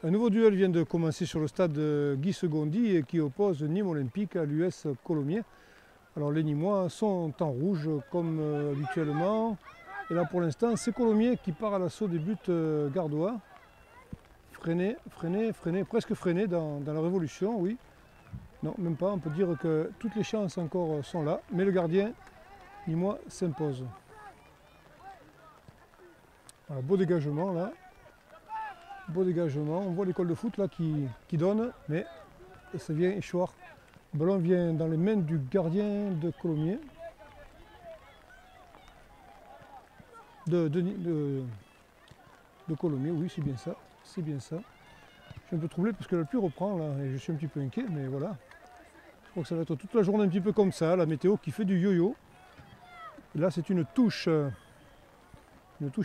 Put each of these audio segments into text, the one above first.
Un nouveau duel vient de commencer sur le stade Guy Segondy et qui oppose Nîmes Olympique à l'US Colomiers. Alors les Nîmois sont en rouge comme habituellement. Et là pour l'instant c'est Colomiers qui part à l'assaut des buts gardois. Freiné, presque freiné dans la révolution, oui. Non, même pas, on peut dire que toutes les chances encore sont là. Mais le gardien Nîmois s'impose. Voilà, beau dégagement là. Beau dégagement, on voit l'école de foot là qui donne, mais ça vient échoir. Le ballon vient dans les mains du gardien de Colomiers. De Colomiers, oui c'est bien ça, c'est bien ça. Je suis un peu troublé parce que la pluie reprend là et je suis un petit peu inquiet, mais voilà. Je crois que ça va être toute la journée un petit peu comme ça, la météo qui fait du yo-yo. Là c'est une touche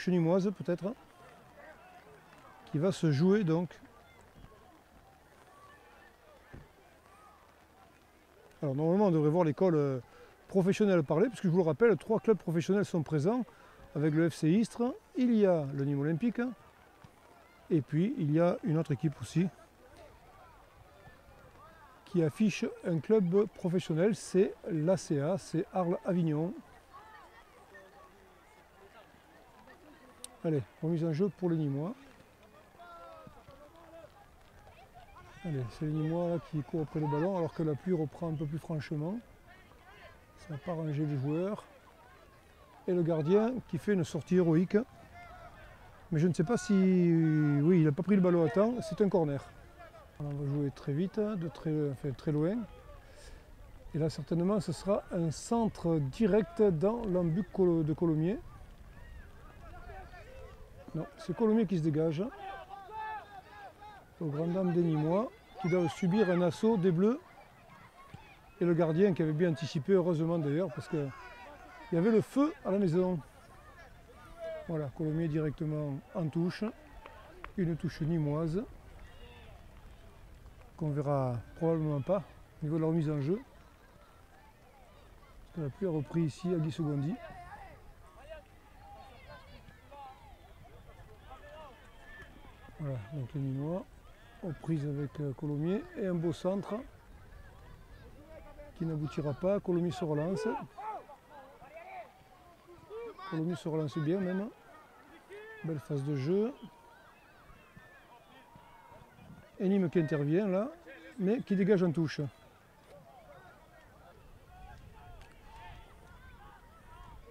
nîmoise peut-être, qui va se jouer donc. Alors normalement on devrait voir l'école professionnelle parler, puisque je vous le rappelle, 3 clubs professionnels sont présents avec le FC Istres, il y a le Nîmes Olympique, et puis il y a une autre équipe aussi qui affiche un club professionnel, c'est l'ACA, c'est Arles-Avignon. Allez, remise en jeu pour les Nîmois. Allez, c'est les Nîmois là qui courent après le ballon alors que la pluie reprend un peu plus franchement. Ça n'a pas rangé les joueurs. Et le gardien qui fait une sortie héroïque. Mais je ne sais pas si... Oui, il n'a pas pris le ballon à temps, c'est un corner. Alors on va jouer très vite, très loin. Et là certainement ce sera un centre direct dans l'embut de Colomiers. Non, c'est Colomiers qui se dégage. Aux grandes dames des Nîmois qui doivent subir un assaut des Bleus. Et le gardien qui avait bien anticipé, heureusement d'ailleurs, parce qu'il y avait le feu à la maison. Voilà, Colomiers directement en touche. Une touche nîmoise qu'on verra probablement pas au niveau de la remise en jeu. Parce que la pluie a repris ici à Guy Segondy. Voilà, donc les Nîmois aux prises avec Colomiers et un beau centre qui n'aboutira pas. Colomiers se relance. Colomiers se relance bien même. Belle phase de jeu. Et Nîmes qui intervient là, mais qui dégage en touche.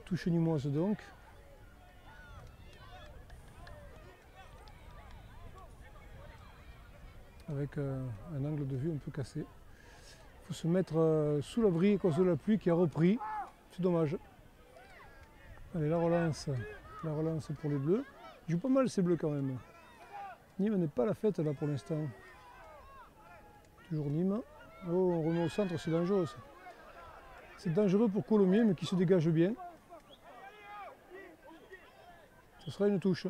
Touche nîmoise donc. Avec un angle de vue un peu cassé. Il faut se mettre sous l'abri à cause de la pluie qui a repris. C'est dommage. Allez, la relance pour les Bleus. Ils jouent pas mal ces Bleus quand même. Nîmes n'est pas à la fête là pour l'instant. Toujours Nîmes. Oh, on remet au centre, c'est dangereux ça. C'est dangereux pour Colomiers mais qui se dégage bien. Ce sera une touche.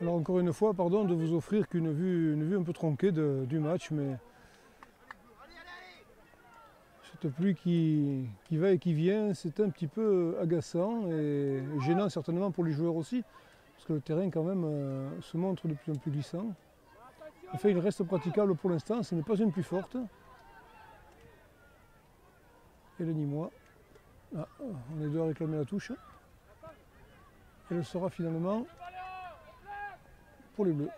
Alors encore une fois, pardon de vous offrir qu'une vue un peu tronquée du match, mais cette pluie qui va et qui vient, c'est un petit peu agaçant et gênant certainement pour les joueurs aussi, parce que le terrain quand même se montre de plus en plus glissant. Enfin, il reste praticable pour l'instant, ce n'est pas une pluie forte. Et le Nîmois, ah, on est deux à réclamer la touche. Et elle sera finalement pour les Bleus.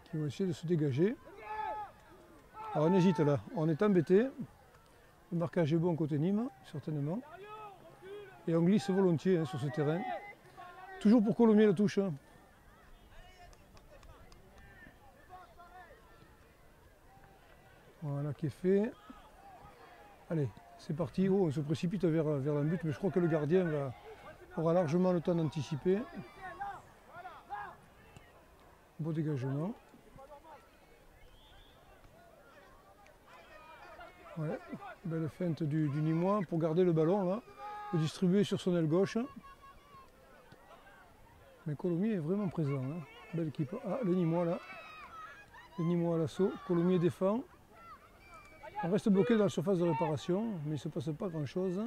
Qui vont essayer de se dégager. Alors on hésite là, on est embêté. Le marquage est bon côté Nîmes, certainement. Et on glisse volontiers sur ce terrain. Toujours pour Colomiers la touche. Voilà qui est fait. Allez, c'est parti. Oh, on se précipite vers la but, mais je crois que le gardien aura largement le temps d'anticiper. Beau dégagement. Ouais, belle feinte du Nîmois pour garder le ballon là, le distribuer sur son aile gauche. Mais Colomiers est vraiment présent. Hein. Belle équipe. Ah, le Nîmois là. Le Nîmois à l'assaut. Colomiers défend. On reste bloqué dans la surface de réparation, mais il ne se passe pas grand chose.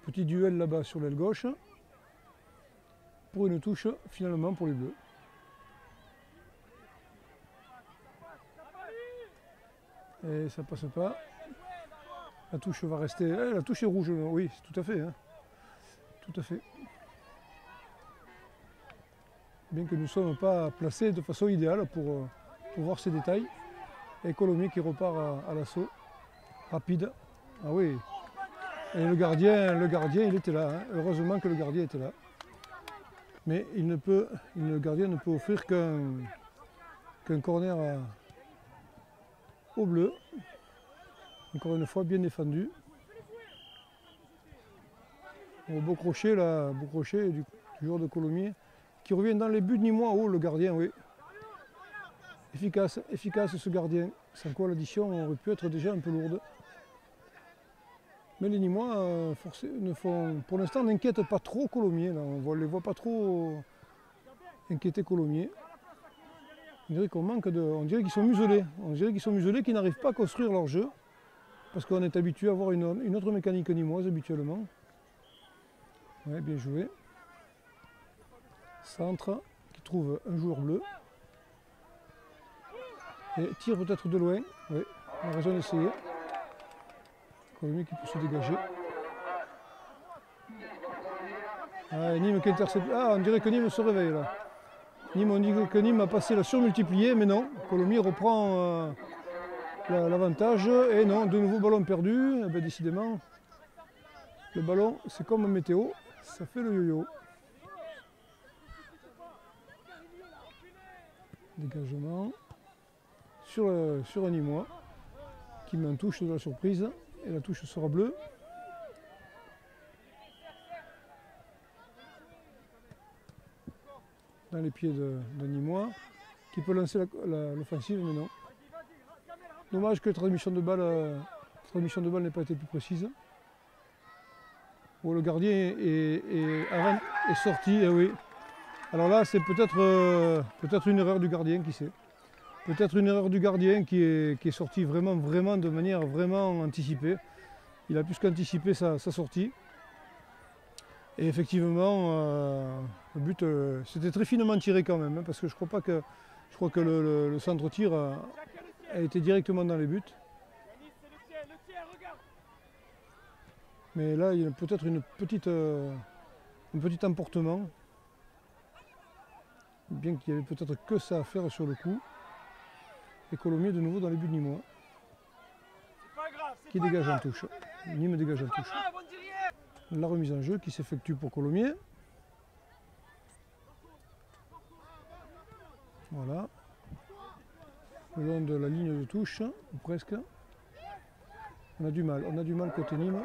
Petit duel là-bas sur l'aile gauche. pour une touche finalement pour les Bleus. Et ça passe pas. La touche va rester. La touche est rouge, oui, tout à fait. Hein. Tout à fait. Bien que nous ne sommes pas placés de façon idéale pour voir ces détails. Et Colomiers qui repart à l'assaut. Rapide. Ah oui. Et le gardien il était là. Hein. Heureusement que le gardien était là. Mais le gardien ne peut offrir qu'un corner au bleu. Encore une fois bien défendu. Beau crochet là, beau crochet du joueur de Colomiers qui revient dans les buts nîmois. Oh le gardien, oui. Efficace ce gardien. Sans quoi l'addition aurait pu être déjà un peu lourde. Mais les Nîmois pour l'instant n'inquiètent pas trop Colomiers. Là. On ne les voit pas trop inquiéter Colomiers. On dirait on dirait qu'ils sont muselés. On dirait qu'ils sont muselés, qu'ils n'arrivent pas à construire leur jeu. Parce qu'on est habitué à avoir une autre mécanique nîmoise habituellement. Ouais, bien joué. Centre qui trouve un joueur bleu. Et tire peut-être de loin. Oui, on a raison d'essayer. Colomiers qui peut se dégager. Ah, Nîmes qui intercepte. Ah, on dirait que Nîmes se réveille là. On dit que Nîmes a passé la surmultipliée, mais non. Colomiers reprend l'avantage. Et non, de nouveau ballon perdu. Eh bien, décidément, le ballon, c'est comme un météo, ça fait le yo-yo. Dégagement sur un Nîmois qui met une touche de la surprise. Et la touche sera bleue. Dans les pieds de Nîmois, qui peut lancer l'offensive, mais non. Dommage que la transmission de balle n'ait pas été plus précise. Oh, le gardien est sorti, et oui. Alors là, c'est peut-être une erreur du gardien, qui sait. Peut-être une erreur du gardien qui est sorti vraiment de manière vraiment anticipée. Il a plus qu'anticipé sa sortie. Et effectivement, le but, c'était très finement tiré quand même, hein, parce que je crois que le centre-tir a été directement dans les buts. Mais là, il y a peut-être un petit emportement. Bien qu'il y avait peut-être que ça à faire sur le coup. Et Colomiers de nouveau dans les buts nîmois. Qui dégage en touche. Nîmes dégage en touche. La remise en jeu qui s'effectue pour Colomiers. Voilà. Le long de la ligne de touche, ou presque. On a du mal côté Nîmes.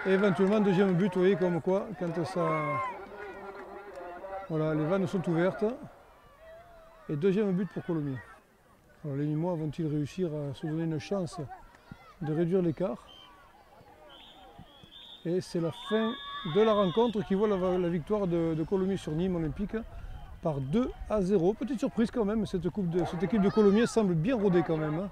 Et éventuellement deuxième but, vous voyez comme quoi, quand ça... Voilà, les vannes sont ouvertes. Et deuxième but pour Colomiers. Alors les Nîmois vont-ils réussir à se donner une chance de réduire l'écart? Et c'est la fin de la rencontre qui voit la victoire de Colomiers sur Nîmes Olympique par 2-0. Petite surprise quand même, cette équipe de Colomiers semble bien rodée quand même. Hein.